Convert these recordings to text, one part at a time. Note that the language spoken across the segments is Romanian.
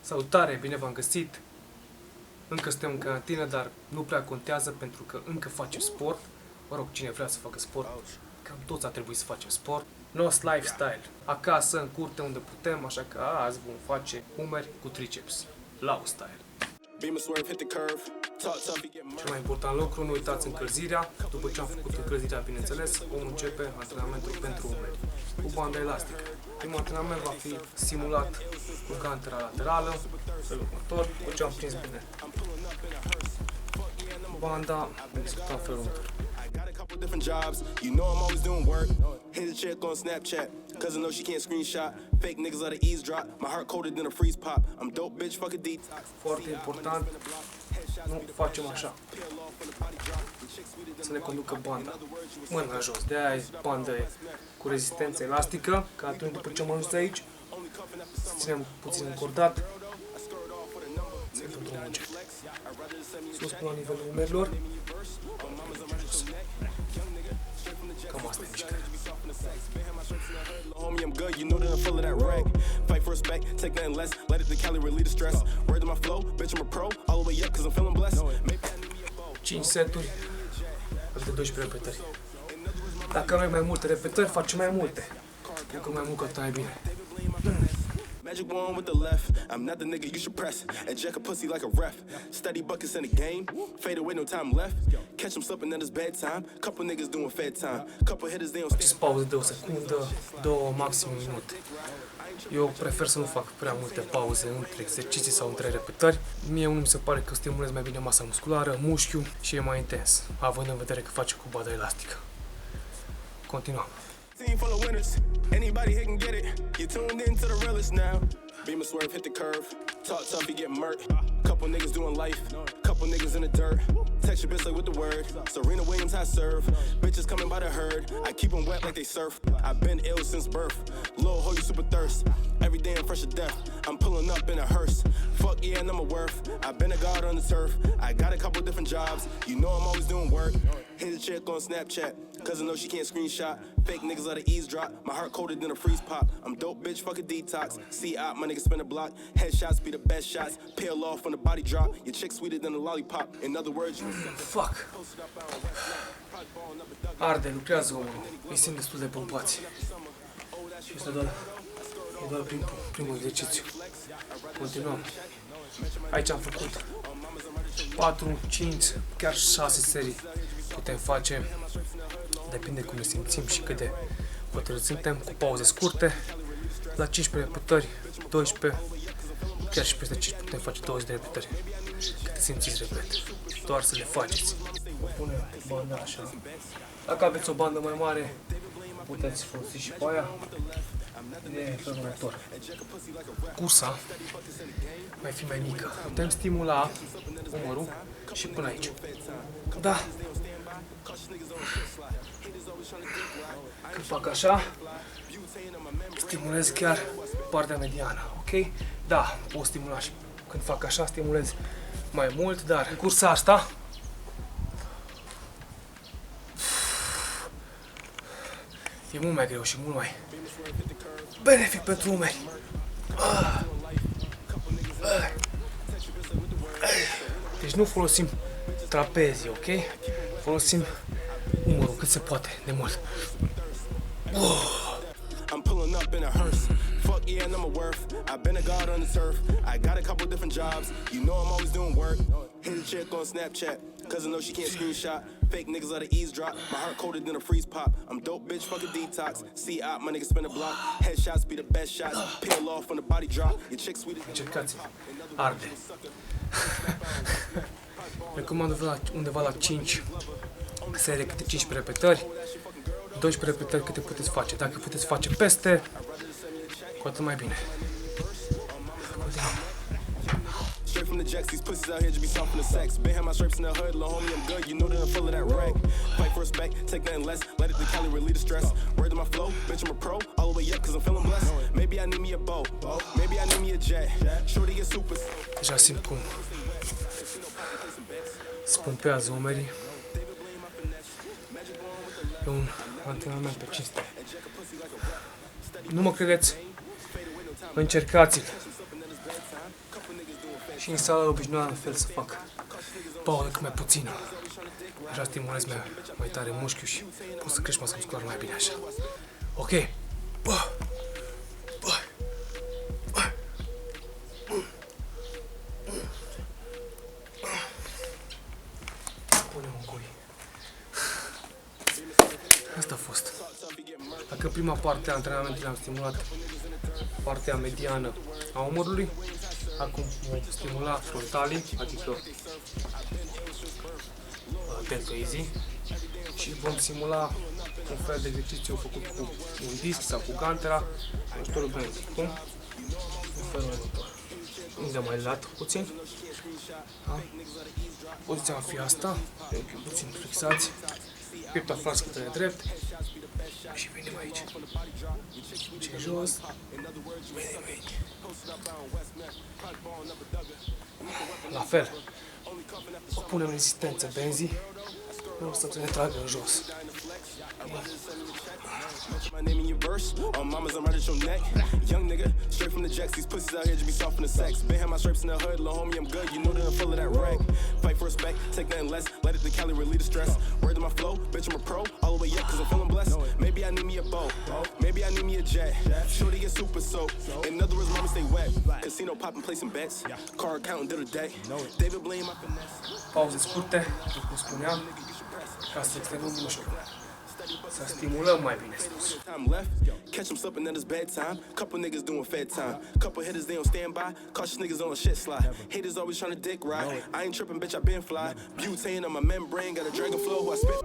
Salutare, bine v-am găsit! Încă suntem în carantină, dar nu prea contează pentru că încă facem sport. Mă rog, cine vrea să facă sport, cam toți ar trebui să facem sport. Nost lifestyle, acasă, în curte, unde putem, așa că azi vom face umeri cu triceps. Low style. Cel mai important lucru, nu uitați încălzirea. După ce am făcut încălzirea, bineînțeles, vom începe antrenamentul pentru umeri cu bandă elastică. Primul antrenament va fi simulat cu gantera laterală, felul următor, după ce am prins bine banda, discutăm felul următor. Different jobs, you know I'm always doing work. Hit a chick on Snapchat, cause I know she can't screenshot. Fake niggas let her eavesdrop. My heart colder than a freeze pop. I'm dope, bitch, fuck a detox. Foarte important, nu facem așa. Să ne conducă banda mâna jos. De aia e bandă cu rezistență elastică, că atunci după ce am ajuns aici, să ținem puțin încordat. Să dăm drumul încet. Sus până la nivelul umerilor. Cam asta e mișcarea. Homie, I'm good, you know that I'm full of that rag. Fight for respect, take nothing less. Let it the Cali relieve the stress. Word to my flow, bitch, I'm a pro. All the way up, cause I'm feeling blessed. 5 seturi, de 12 repetări. Dacă avem mai multe repetări, facem mai multe. Cu mai mult, atât mai bine. Magic one with the left. I'm not the nigga you should press. Eject a pussy like a ref. Steady buckets in the game. Fade away, no time left. Catch him slipping at his bedtime. Couple niggas doing fed time. Couple hitters, they don't Faceți pauză de o secundă, două, maxim un minut. Eu prefer să nu fac prea multe pauze între exerciții sau între repetări. Mie unul mi se pare că stimulez mai bine masa musculară, mușchiul și e mai intens, având în vedere că face cu bada elastică. Continuăm. Team full of winners. Anybody here can get it. You tuned in to the realest now. Beam and swerve, hit the curve. Talk tough, you get murked. Couple niggas doing life. Couple niggas in the dirt. Text your bitch like with the word. Serena Williams, I serve. Bitches coming by the herd. I keep them wet like they surf. I've been ill since birth. Lil' ho, you super thirst. Every day I'm fresh to death. I'm pulling up in a hearse. Fuck yeah, and I'm a worth. I've been a god on the turf. I got a couple different jobs. You know I'm always doing work. Hit a chick on Snapchat, cause I know she can't screenshot. Fake niggas let her eavesdrop. My heart colder than a freeze pop. I'm dope, bitch, fuck a detox. See out, my niggas spin a block. Headshots be the best shots. Peel off when the body drop. Your chick sweeter than a lollipop. In other words, you Fuck. Arde, lucrează omul. Îi simt destul de pompați. Și ăsta e doar primul exercițiu. Continuăm. Aici am făcut 4, 5, chiar 6 serii. Putem face, depinde cum ne simțim și cât de hotărâți suntem, cu pauze scurte. La 15 repetări, 12, chiar și peste 5 putem face 20 de repetări. Cât simțiți, repet. Doar să le faceți. Punem banda așa. Dacă aveți o bandă mai mare, puteți folosi și pe aia. E felul următor. Cursa mai fi mai mică. Putem stimula umărul și până aici. Da. Când fac așa, stimulez chiar partea mediană, ok? Da, pot stimula și când fac așa, stimulez mai mult, dar în cursa asta e mult mai greu și mult mai benefic pentru umeri. Deci nu folosim trapezii, ok? Folosim umărul cât se poate de mult. I'm pulling up in a hearse. Fuck yeah, and I'm a worth. I've been a god on the turf. I got a couple different jobs. You know I'm always doing work. Hit a chick on Snapchat, cause I know she can't screenshot. Fake niggas let her eavesdrop. My heart colder than a freeze pop. I'm dope, bitch, fuck a detox. See out, my niggas spin a block. Headshots be the best shots. Peel off when the body drop. Your chick sweeter. Încercați. Arde. Recomand undeva la 5 serii câte 15 repetări. 12 repetări câte puteți face. Dacă puteți face peste, cu atât mai bine. Straight from the jacks, these pussies out here just be soft from the sex. Been had my stripes in the hood, little homie, I'm good. You know that I'm full of that rag. Fight for respect, take nothing less. Let it the Cali relieve the stress. Word to my flow, bitch, I'm a pro. All the way up, cause I'm feeling blessed. Maybe I need me a boat, maybe I need me a jet. Shorty get super. Deja simt cum spumpează umerii. E un antrenament pe cinste. Nu mă credeți? Încercați-l. Și în sala obișnuită la fel să fac pauză cât mai puțină. Așa stimulez mai tare mușchiul și poți să crești masa musculară mai bine așa. Ok. Punem un cui. Asta a fost. Dacă prima parte a antrenamentului am stimulat partea mediană a umărului, acum vom stimula frontalii, adică deltoizii, și vom simula un fel de exercițiu făcut cu un disc sau cu gantera în ajutorul benzii. Cum? În felul următor. Unde mai lat puțin. Da? Poziția va fi asta, puțin fixați, pieptul aflați către drept și venim aici. Și jos, venim aici. La fel, punem rezistență benzii, nu o să ne tragă în jos. My name in your verse, on mamas, I'm right at your neck. Young nigga, straight from the jacks. These pussies out here just be soft in the sex. Been had my stripes in the hood, little homie, I'm good. You know that I'm full of that rag. Fight for respect, take nothing less. Let it the Cali relieve the stress. Word to my flow, bitch, I'm a pro. All the way up, cause I'm feeling blessed. Maybe I need me a boat, maybe I need me a jet. Shorty get super soaked. In other words, mama stay wet. Casino popping, placing bets. Car accounting, did a day. David blame my finesse. Pauze scurte, cum spuneam, ca să extindem mușchiul. Să stimulăm mai bine spus. Time left, catch him slipping at his bedtime. Couple niggas doing fed time. Couple hitters they on standby. Cautious niggas on a shit slide. Haters always trying to dick ride. I ain't tripping, bitch, I been fly. Butane on my membrane, got a dragon flow who I spit.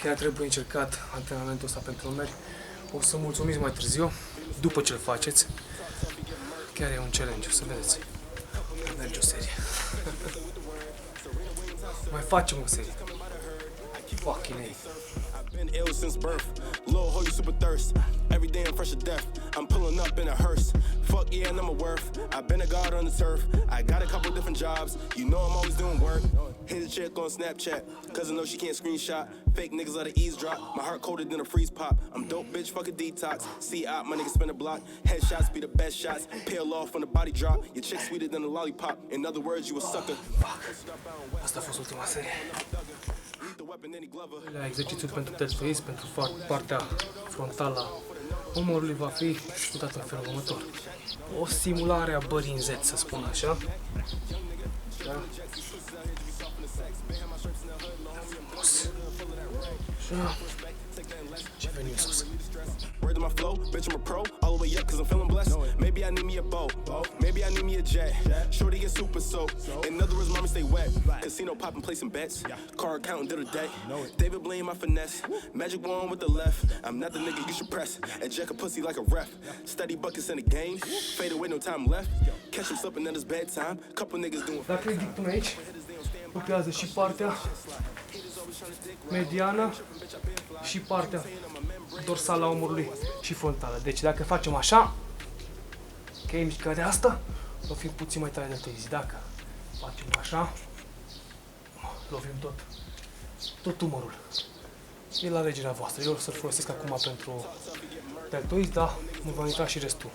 Chiar trebuie încercat antrenamentul ăsta pentru umeri. O să mulțumiți mai târziu, după ce îl faceți. Chiar e un challenge, o să vedeți. Merge o serie. Mai facem o serie. Fucking A. Been ill since birth. Lil' ho, you super thirst. Every day I'm fresh to death. I'm pulling up in a hearse. Fuck yeah, and I'm a worth. I've been a god on the turf. I got a couple different jobs. You know I'm always doing work. Hit a chick on Snapchat, cause I know she can't screenshot. Fake niggas let her eavesdrop. My heart colder than a freeze pop. I'm dope, bitch, fuck a detox. See out, my niggas spin a block. Headshots be the best shots. Peel off when the body drop. Your chick sweeter than a lollipop. In other words, you a sucker. Asta a fost ultima serie. La exercițiul pentru deltoizi, pentru partea frontală a umărului, va fi executat în felul următor. O simulare a bării în Z, să spun așa. Da? Așa. Și venim sus. Word to my flow, bitch, I'm a pro. All the way up, cause I'm feeling blessed. Maybe I need me a boat, maybe I need me a jet. Shorty get super soaked. In other words, mama stay wet. Casino popping, placing bets. Car accounting, did a day. David blame my finesse. Magic wand with the left. I'm not the nigga you should press. Eject a pussy like a ref. Steady buckets in the game. Fade away, no time left. Catch him slipping at his bedtime. Couple niggas doing. Dacă ridic până aici, lucrează și partea mediană și partea dorsală a umărului și frontală. Deci dacă facem așa, ok, mișcarea asta, o fim puțin mai tare deltoizi. Dacă facem așa, lovim tot umărul. E la alegerea voastră. Eu o să-l folosesc acum pentru deltoizi, dar mă va intra și restul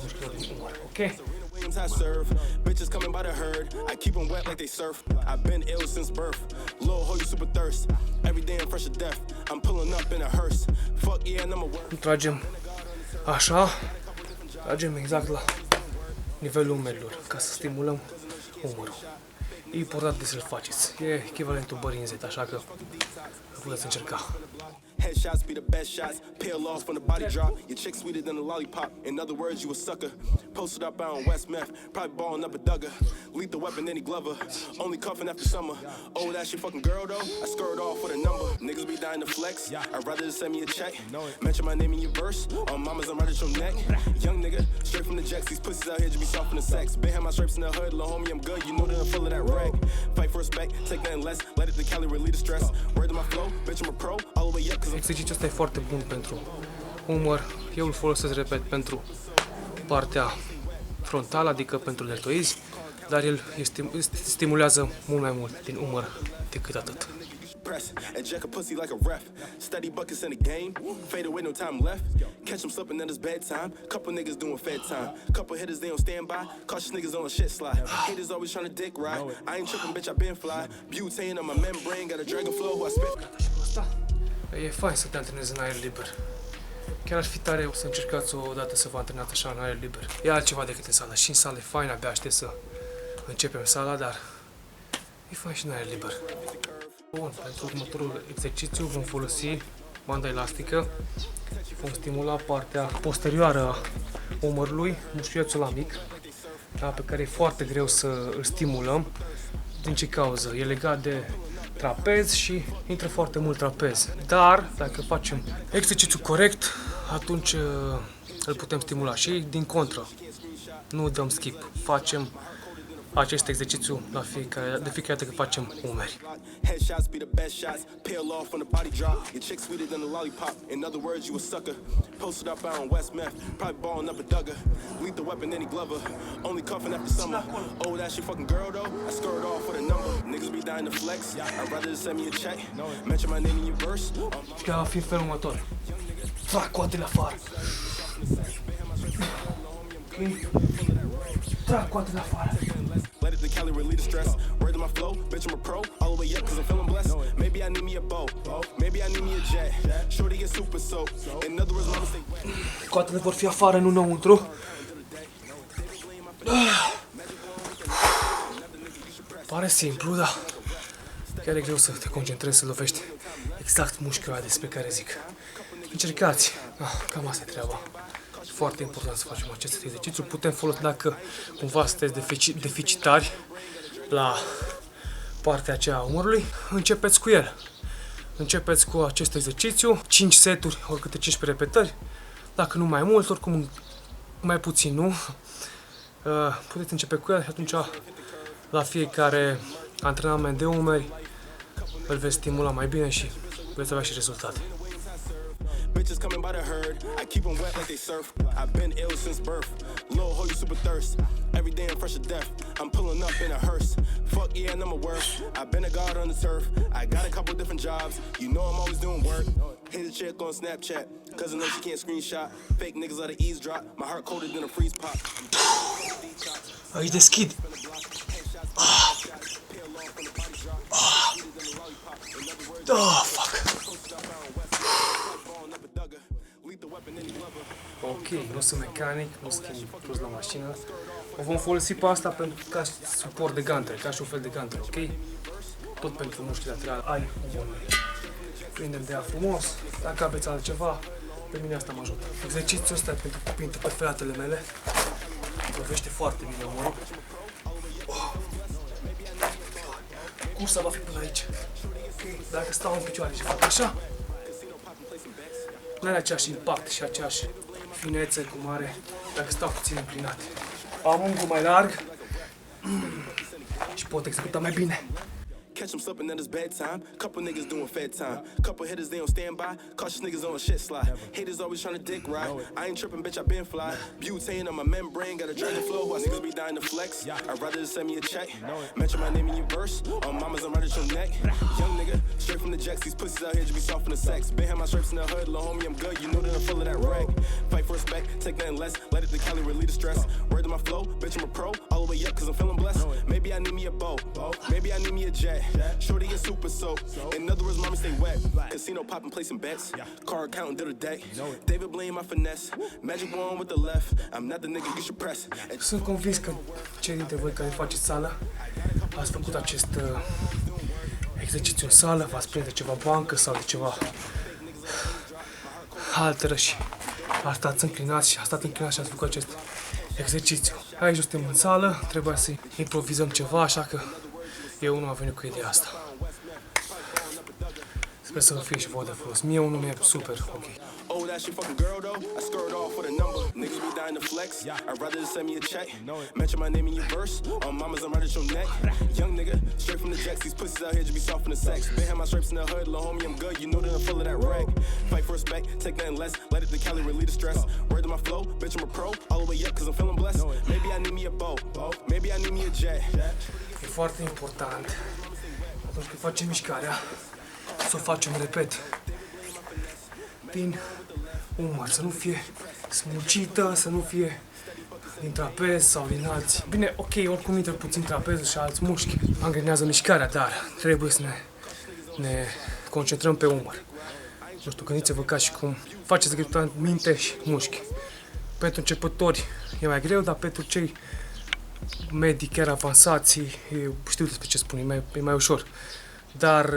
mușchilor din umăr, ok? I serve bitches coming by the herd. I keep them wet like they surf. I've been ill since birth. Lil' ho, you super thirst. Every day I'm fresh to death. I'm pulling up in a hearse. Fuck yeah, and I'm a work. Tragem așa, tragem exact la nivelul umerilor, ca să stimulăm umărul. E important de să-l faceți. E echivalentul bării în Z, așa că puteți încerca. Headshots be the best shots. Peel off when the body drop. Your chick sweeter than a lollipop. In other words, you a sucker. Posted up out on West Meth. Probably balling up a dugger. Lethal weapon, any glover. Only cuffing after summer. Oh, that's your fucking girl though? I skirt off with a number. Niggas be dying to flex. I'd rather just send me a check. Mention my name in your verse. On mamas, I'm right at your neck. Young nigga, straight from the jacks. These pussies out here just be soft in the sex. Been had my stripes in the hood. Lil' homie, I'm good. You know that I'm full of that rag. Fight for respect, take nothing less. Let it the Cali relieve the stress. Word to my flow, bitch, I'm a pro. All the way up, cause I'm. Exercițiul ăsta e foarte bun pentru umăr. Eu îl folosesc, repet, pentru partea frontală, adică pentru deltoizi, dar el stimulează mult mai mult din umăr decât atât. press. Eject a pussy like a ref. Steady buckets in the game. Fade away, no time left. Catch him slipping at his bedtime. Couple niggas doing fed time. Couple hitters, they on standby. Cautious niggas on a shit slide. Haters always trying to dick ride. I ain't tripping, bitch, I been fly. Butane on my membrane. Got a dragon flow who I spit. E fain să te antrenezi în aer liber. Chiar ar fi tare să încercați o dată să vă antrenați așa în aer liber. E altceva decât în sală. Și în sală e fain, abia aștept să începem sala, dar e fain și în aer liber. Bun, pentru următorul exercițiu vom folosi banda elastică. Vom stimula partea posterioară a umărului, mușchiulețul ăla mic, da, pe care e foarte greu să îl stimulăm. Din ce cauză? E legat de trapez și intră foarte mult trapez. Dar, dacă facem exercițiul corect, atunci îl putem stimula și din contră. Nu dăm skip. Facem acest exercițiu de fiecare dată când facem umeri. Headshots be the best shots. Peel off on the body drop. Your chick sweeter than a lollipop. In other words, you a sucker. Posted up out on West Meth. Probably balling up a dugger. Lethal weapon, any glover. Only cuffing after summer. Oh, that she fucking girl though. I skirt off with a number. Niggas be dying to flex. I'd rather just send me a check. Mention my name in your verse. Și va fi felul următor. Trag coatele afară. Ok? Trag coatele afară. Let it the Cali relieve the stress. Word to my flow, bitch, I'm a pro. All the way up, cause I'm feeling blessed. Maybe I need me a boat. Maybe I need me a jet. Shorty get super soap. In other words, mama say. Coatele vor fi afară, nu înăuntru. Pare simplu, dar chiar e greu să te concentrezi, să lovești exact mușchiul ăla despre care zic. Încercați. Cam asta e treaba. Foarte important să facem acest exercițiu. Putem folosi dacă cumva sunteți deficitari la partea aceea a umărului. Începeți cu el. Începeți cu acest exercițiu. 5 seturi, ori câte 15 repetări. Dacă nu mai mult, oricum mai puțin, nu? Puteți începe cu el și atunci la fiecare antrenament de umeri îl veți stimula mai bine și veți avea și rezultate. Bitches coming by the herd. I keep them wet like they surf. I've been ill since birth. Lil' ho, you super thirst. Every day I'm fresh to death. I'm pulling up in a hearse. Fuck yeah, and I'm a worth. I've been a god on the turf. I got a couple different jobs. You know I'm always doing work. Hit a chick on Snapchat. Cause I know she can't screenshot. Fake niggas let her eavesdrop. My heart colder than a freeze pop. Aici deschid. Fuck. Ok, nu sunt mecanic, nu schimb plus la mașină. O vom folosi pe asta ca suport de gantere, ca și un fel de gantere, ok? Tot pentru mușchii laterali ai umărului. Prindem de ea frumos, dacă aveți altceva, pe mine asta mă ajută. Exercițiul ăsta pentru cupinte pe felatele mele. Lovește foarte bine umărul. Cursa va fi până aici. Okay. Dacă stau în picioare și fac așa, nu are aceeași impact și aceeași finețe cum are dacă stau puțin înclinat. Am unghiul mai larg și pot executa mai bine. Catch him slipping at his bedtime. Couple niggas doing fed time. Couple hitters, they on standby. Cautious niggas on a shit slide. Haters always trying to dick ride. I ain't tripping, bitch, I been fly. Butane on my membrane. Got a dragon flow. Who I niggas be dying to flex. I'd rather just send me a check. Mention my name in your verse. On mamas, I'm right at your neck. Young nigga, straight from the jacks. These pussies out here just be soft in the sex. Been had my stripes in the hood. Lil' homie, I'm good. You know that I'm full of that rag. Fight for respect. Take nothing less. Let it the Cali relieve the stress. Word to my flow. Bitch, I'm a pro. All the way up, cause I'm feeling blessed. Maybe I need me a boat. Maybe I need me a jet. Shorty get super soap. In other words, mama stay wet. Casino popping, placing bets. Car accounting, did a deck. David Blaine, my finesse. Magic wand with the left. I'm not the nigga you should press. Sunt convins că cei dintre voi care faceți sală ați făcut acest exercițiu în sală, v-ați prins de ceva bancă sau de ceva halteră și ați stat înclinați și ați făcut acest exercițiu. Aici suntem în sală, trebuia să improvizăm ceva, așa că eu nu am venit cu ideea asta. Sper să vă fie și vouă de folos. Mie unul mi-e super ok. Oh, that shit fucking girl though. I skirt off with a number. Niggas be dying to flex. I'd rather just send me a check. Mention my name in your verse. On mamas, I'm right at your neck. Young nigga, straight from the jacks. These pussies out here just be soft in the sex. Been had my stripes in the hood. Lil' homie, I'm good. You know that I'm full of that rag. Fight for respect. Take nothing less. Let it the Cali relieve the stress. Word to my flow. Bitch, I'm a pro. All the way up, cause I'm feeling blessed. Maybe I need me a boat. Maybe I need me a jet. E foarte important atunci când facem mișcarea să o facem, repet, din umăr, să nu fie smucită, să nu fie din trapez sau din alți. Bine, ok, oricum intră puțin trapezul și alți mușchi, angrenează mișcarea, dar trebuie să ne concentrăm pe umăr. Nu știu, gândiți-vă ca și cum faceți griptant minte și mușchi. Pentru începători e mai greu, dar pentru cei medii chiar avansați, știu despre ce spun, e mai ușor. Dar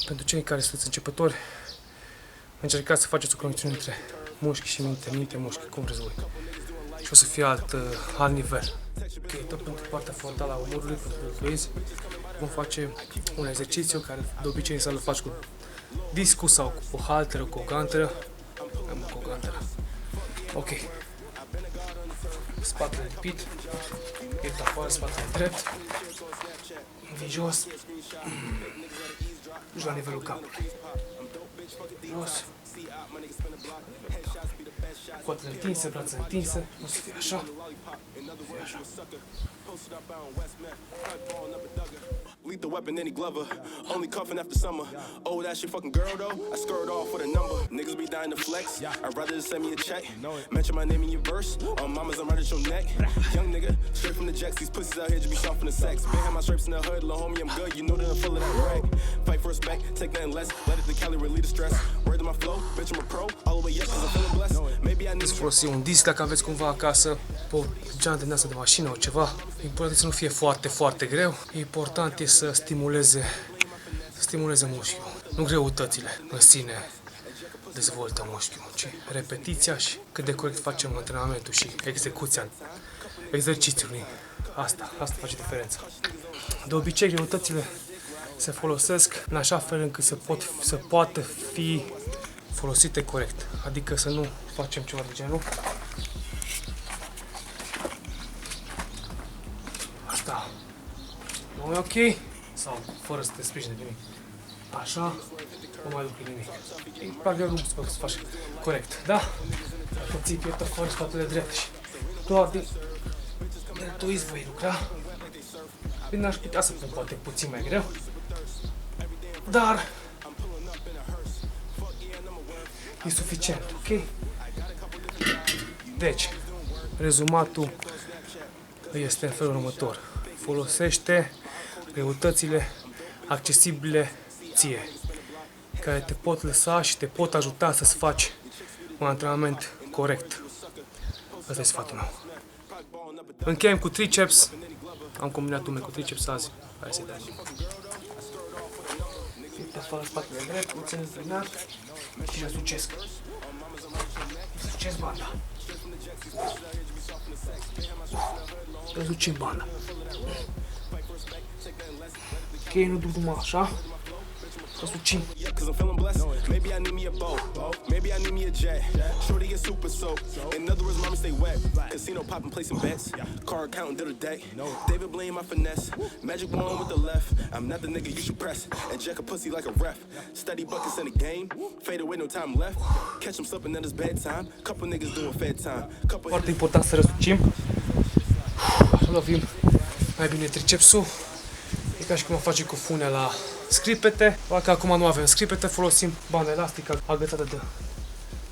pentru cei care sunt începători, încercați să faceți o conexiune între mușchi și minte, mușchi, cum vreți voi. Și o să fie alt nivel. Ok, tot pentru partea frontală a umărului, pentru deltoizi, vom face un exercițiu care de obicei să-l faci cu discul sau cu o halteră, cu o ganteră. Am cu o ganteră. Ok. Spatele lipit, piept afară, spatele drept, vii jos, duci la nivelul capului. Jos. Coatele întinse, brațele întinse, nu să fie așa. Fie așa. Lethal weapon, any Glover. Only cuffing after summer. Oh, that shit fucking girl though. I skirt off with a number. Niggas be dying to flex. I'd rather just send me a check. Mention my name in your verse. On mamas, I'm right at your neck. Young nigga, straight from the jacks. These pussies out here just be soft in the sex. Been had my stripes in the hood, little homie, I'm good. You know that I'm full of that rag. Fight for respect, take nothing less. Let it the Cali relieve the stress. Word to my flow, bitch, I'm a pro. All the way up, cause I'm feeling blessed. Maybe I need Să folosi un disc dacă aveți cumva acasă, pe o geantă din asta de mașină, o ceva. Important e să nu fie foarte, foarte greu. Important e să stimuleze mușchiul. Nu greutățile în sine dezvoltă mușchiul, ci repetiția și cât de corect facem antrenamentul și execuția exercițiului. Asta face diferența. De obicei, greutățile se folosesc în așa fel încât să poată fi folosite corect. Adică să nu facem ceva de genul. Asta nu e ok? Sau fără să te sprijini de nimic. Așa, nu mai lucri nimic. E practic nu poți să faci corect, da? Dacă ții pieptul afară, spatele drept și doar din deltoizi voi lucra. Bine, aș putea să pun poate puțin mai greu, dar e suficient, ok? Deci, rezumatul este în felul următor. Folosește greutățile accesibile ție, care te pot lăsa și te pot ajuta să-ți faci un antrenament corect. Asta e sfatul meu. Încheiem cu triceps. Am combinat umeri cu triceps azi. Hai să-i dăm. Te afară spatele drept, puțin înclinat și răsucesc. Răsucesc banda. Răsucim banda. Ok, nu duc numai așa. Răsucim. Cause I'm feeling blessed. Maybe I need me a boat. Maybe I need me a jet. Shorty get super soaked. In other words, mama stay wet. Casino popping, placing bets. Car counting to the day. David blame my finesse. Magic wand with the left. I'm not the nigga you should press. And jack a pussy like a ref. Steady buckets in the game. Fade away, no time left. Catch him slipping at his bedtime. Couple niggas doing fed time. Foarte important să răsucim. Să lovim mai bine tricepsul. E ca și cum o face cu funea la scripete. Dacă acum nu avem scripete, folosim bandă elastică agățată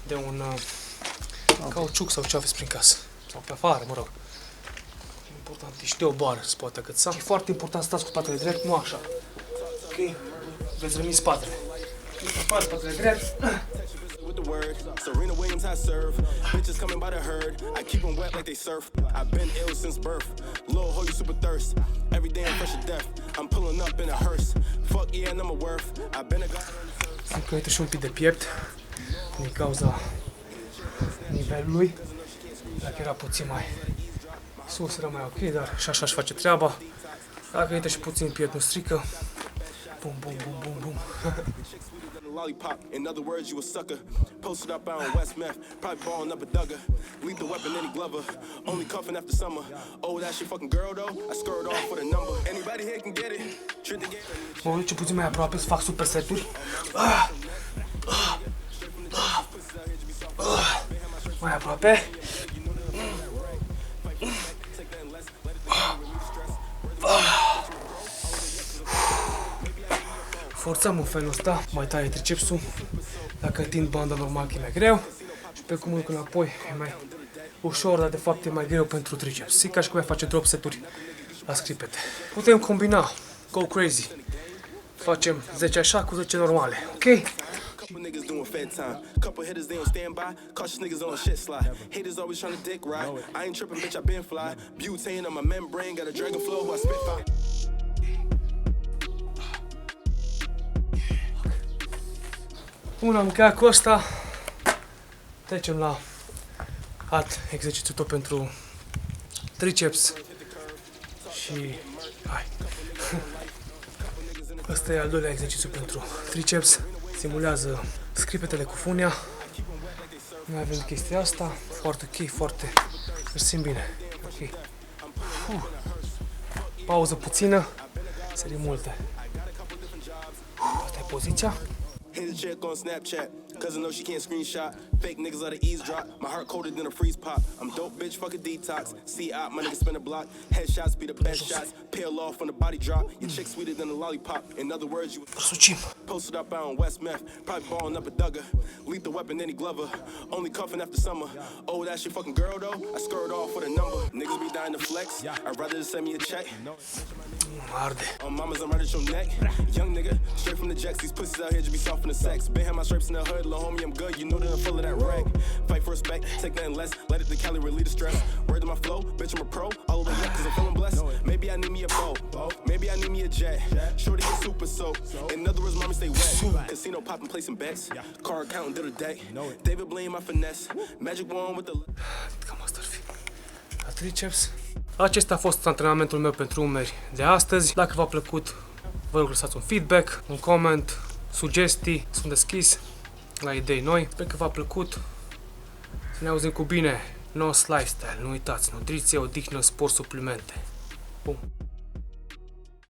de un cauciuc sau ce aveți prin casă. Sau pe afară, mă rog. Important e și de o bară se poate agăța. E foarte important să stați cu spatele drept, nu așa. Ok? Veți răni spatele. Spatele drept. With the word, Serena Williams I serve. Bitches coming by the herd. I keep them wet like they surf. I've been ill since birth. Lil' ho, you super thirst. Every day I'm fresh to death. I'm pulling up in a hearse. Fuck yeah, and I'm a worth. I've been a guy. Am căutat și un pic de piept din cauza nivelului. Dacă era puțin mai sus, era mai ok, dar și așa își face treaba. Dacă uite și puțin piept, nu strică. Bum, bum, bum, bum, bum. Lollipop, in other words, you a sucker. Posted up out on West Meth, probably balling up a dugger. Lethal weapon, any Glover. Only cuffing after summer. Oh, that shit fucking girl though. I skirt off with a number. Anybody here can get it. Treat the game. Mă duce puțin mai aproape să fac superseturi. Mai aproape. forțăm în felul ăsta, mai taie tricepsul. Dacă întind banda normal e mai greu și pe cum urc înapoi e mai ușor, dar de fapt e mai greu pentru triceps. E ca și cum ai face drop set-uri la scripete. Putem combina, go crazy. Facem 10 așa cu 10 normale, ok? Couple niggas doing fed time. Couple hitters, they don't stand by. Cautious niggas on a shit slide. Haters always trying to dick ride. I ain't tripping, bitch, I been fly. Butane on my membrane. Got a dragon flow who I spit fire. Bun, am încheiat cu ăsta. Trecem la alt exercițiu tot pentru triceps. Și hai. Ăsta e al doilea exercițiu pentru triceps. Simulează scripetele cu funia. Noi avem chestia asta. Foarte ok, foarte. Îl simt bine. Ok. Pauză puțină. Serii multe. Asta e poziția. Hit a chick on Snapchat, cause I know she can't screenshot. Fake niggas let her eavesdrop. My heart colder than a freeze pop. I'm dope, bitch, fuck a detox. See out, my niggas spin a block. Headshots be the best shots. Peel off when the body drop. Your chick sweeter than a lollipop. In other words, you posted up out on West Meth. Probably balling up a Duggar. Lethal weapon, any Glover. Only cuffing after summer. Oh, that's your fucking girl though? I skirt off with a number. Niggas be dying to flex. I'd rather just send me a check. Arde. On mamas, I'm right at your neck. Young nigga, straight from the jacks. These pussies out here just be soft in the sex. Been had my stripes in the hood, little homie, I'm good. You know that I'm full of that rag. Fight for respect, take nothing less. Let it to Cali relieve the stress. Word to my flow, bitch, I'm a pro. All the way up, cause I'm feeling blessed. Maybe I need me a boat. Maybe I need me a jet. Shorty get super soaked. In other words, mommy stay wet. Casino popping, placing bets. Car accounting, did a day. David blame my finesse. Magic wand with the... Cam asta ar fi. La triceps. Acesta a fost antrenamentul meu pentru umeri de astăzi. Dacă v-a plăcut, vă rog lăsați un feedback, un comment, sugestii. Sunt deschis la idei noi. Sper că v-a plăcut. Să ne auzim cu bine. NOS Lifestyle. Nu uitați, nutriție, odihnă, sport, suplimente. Bun.